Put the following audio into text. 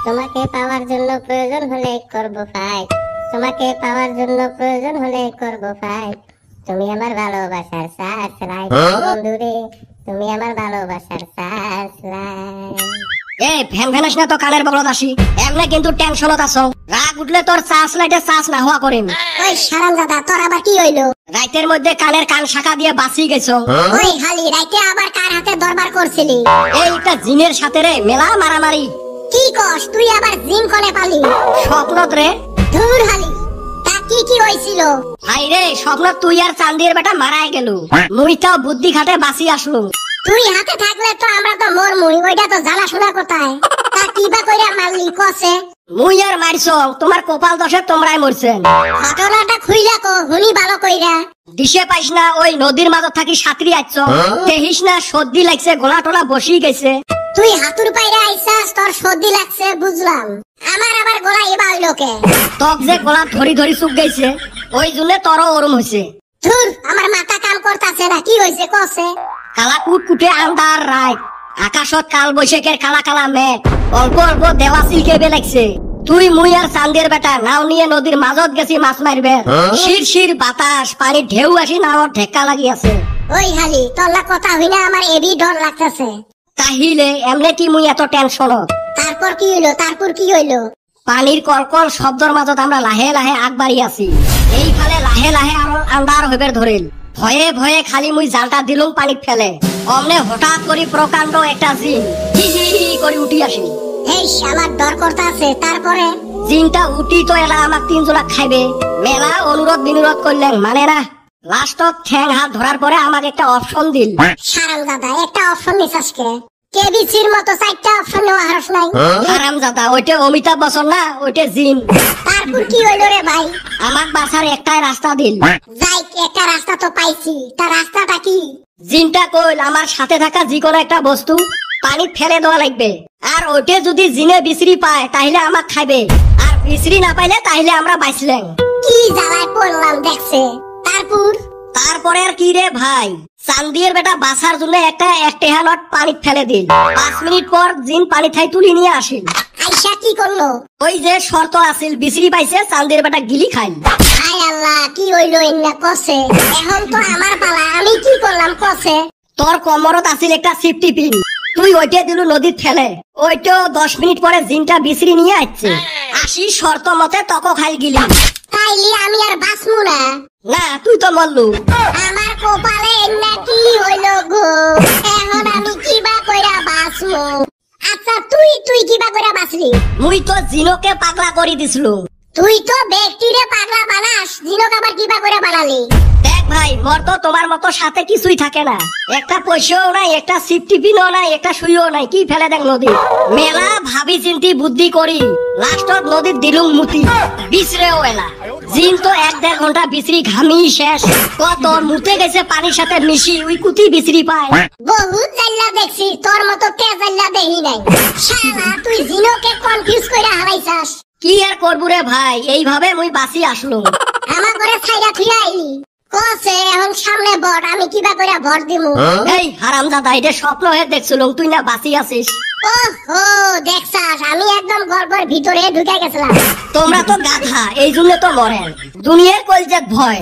তোমাকে পাওয়ার জন্য প্রয়োজন হলে করব ফাইট, তোমাকে পাওয়ার জন্য প্রয়োজন হলে করব ফাইট। তুমি আমার ভালোবাসার সার্চ লাইট বন্ধুরে, তুমি আমার ভালোবাসার সার্চ লাইট। এই ফ্যান ফ্যানাস না তো কানের বগলত আসি, এমনি কিন্তু টেনশনত আছো। রাগ উঠলে তোর সার্চ লাইটে সার্চ না হওয়া করিম। ওই শারামজাদা তোর আবার কি হইলো? রাইতের মধ্যে কানের কান শাখা দিয়ে বাঁচি গেছো। ওই হালি রাইতে আবার কার হাতে দরবার করছিলি? এইটা জিনের সাথে রে মেলা মারামারি। কি কস তুই আবার জিন কোনে পালি? স্বপ্নত রে। ধুর হালি তা কি হইছিল? ভাই রে স্বপ্ন তুই আর চান্দির বেটা মারাই গেল, মুইটাও বুদ্ধি খাটে বাঁচি আসলুম। তুই হাতে থাকলে তো আমরা তো মরমুই, ওইটা তো জানাশোনা কোথায়। তা কিবা কইরা মারলি কসে? মুই আর মারছো, তোমার কপাল দোষে তোমরাই মরছেন। ঘটনাটা খুইলা কো হুনি ভালো কইরা। দিশে পাইস না ওই নদীর মাঝত থাকি সাঁতরি আইছ, দেখিস না সর্দি লাগছে, গলা টলা বসি গেছে। তুই হাতুর পাইরা আইছাস, তোর সর্দি লাগছে বুঝলাম, আমার আবার গলা এবা হইলো কে? তক যে গলা ধরি ধরি চুক গেছে, ওই জন্য তোরও ওরম হয়েছে। ধুর আমার মাথা কাম করতাছে না, কি হইছে কসে? কালা কুট কুটে আন্ধার রাত, আকাশত কাল বৈশাখের কালা কালা মেঘ, অল্প অল্প দেওয়া সিলকে লাগছে। তুই মুই আর চান্দের বেটা নাও নিয়ে নদীর মাঝত গেছি মাছ মারবে, শির শির বাতাস, পানির ঢেউ আসি নাওর ঢেক্কা লাগি আছে। ওই হালি তোলা কথা হইনা আমার এবি ডর লাগতেছে। তাহিলে এমনে কি মুই এত টেনশন? তারপর কি হইলো? তারপর কি হইলো? পানির কলকল শব্দর মাঝত আমরা লাহে লাহে আগবাড়ি আছি। এইফালে লাহে লাহে আমার আন্ধার হইবে ধরিল। ভয়ে ভয়ে খালি মুই জালটা দিলুম পানি ফেলে, অমনে হঠাৎ করে প্রকাণ্ড একটা জিন হি হি হি করে উঠি আসি। এই আমার ডর করতাছে। তারপরে জিনটা উঠি তো এলা আমার তিনজোড়া খাইবে, মেলা অনুরোধ বিনুরোধ করলেন মানে না। লাস্টত ঠ্যাং হাত ধরার পরে আমাকে একটা অপশন দিল। শারামজাদা একটা অপশন নিছাস কে? কেবিসির মতো চারটা অপশন নেওয়া হারস নাই? হারামজাদা ওইটা অমিতাভ বচ্চন না, ওইটা জিন। তারপর কি হইলো রে ভাই? আমার বাসার একটাই রাস্তা দিল। যাই একটা রাস্তা তো পাইছি, তার রাস্তাটা কি? জিনটা কইল আমার সাথে থাকা যে কোনো একটা বস্তু পানি ফেলে দেওয়া লাগবে, আর ওইটা যদি জিনে বিশ্রি পায় তাহলে আমাক খাইবে, আর বিশ্রি না পাইলে তাহলে আমরা বাঁচলেন। কি জ্বালায় পড়লাম দেখছে। তারপরে আর কি রে ভাই, চান্দির বেটা বাসার জন্য একটা টেহানট পানি ফেলে দিল। 5 মিনিট পর জিন পানি থাই তুলি নিয়ে আসিল। আইসা কি করলো? ওই যে শর্ত আছিল বিশ্রি পাইছে, চান্দির বেটা গিলি খাইল। হায় আল্লাহ কি হইলো এন্না কসে? এখন তো আমার পালা, আমি কি করলাম কসে? তোর কোমরত আছিল একটা সেফটি পিন, তুই ওইটা দিলু নদীর ফেলে। ওইটা 10 মিনিট পরে জিনটা বিশ্রি নিয়ে আসছে, আসি শর্ত মতে তক খাইল গিলি। তাইলে আমি আর বাঁচমু না? না তুই তো মরলু। আমার কপালে এন্না কি হইলো গো? এখন আমি কিবা কইরা বাঁচমু? আচ্ছা তুই কিবা কইরা বাঁচলি? মুই তো জিনোকে পাগলা করে দিছিলু। তুই তো ব্যক্তিরে পাগলা বানাস, জিনক আবার কিবা কইরা বানালি? দেখ ভাই মোর তো তোমার মতো সাথে কিছুই থাকে না, একটা পয়সাও নাই, একটা সিফটি পিনও নাই, একটা সুইও নাই, কি ফেলে দেখ নদী। মেলা ভাবি চিন্তি বুদ্ধি করি লাস্টত নদীর দিলুম মুতি, বিছরেও এলা। জিন তো 1-1.5 ঘন্টা বিশ্রি ঘামি শেষ, কত মুতে গেছে পানির সাথে মিশি, ওই কুতি বিশ্রি পায়। বহুত জাল্লা দেখছি, তোর মতো কে জাল্লা দেখি নাই। শালা তুই জিনকে কনফিউজ কইরা হারাইছাস। কি আর করবো রে ভাই, এইভাবে মুই বাঁচি আসলো। আমার ঘরে ছাইরা থুইয়া আইলি কসে এখন সামনে বড়, আমি কিবা কইরা ভর দিমু? এই হারামজাদা এটা স্বপ্ন হয়ে দেখছিলুম, তুই না বাঁচি আছিস। ওহো দেখছাস, আমি একদম গল্পের ভিতরে ঢুকে গেছিলাম। তোমরা তো গাধা, এই জন্য তো মরেন, দুনিয়ার কলজের ভয়।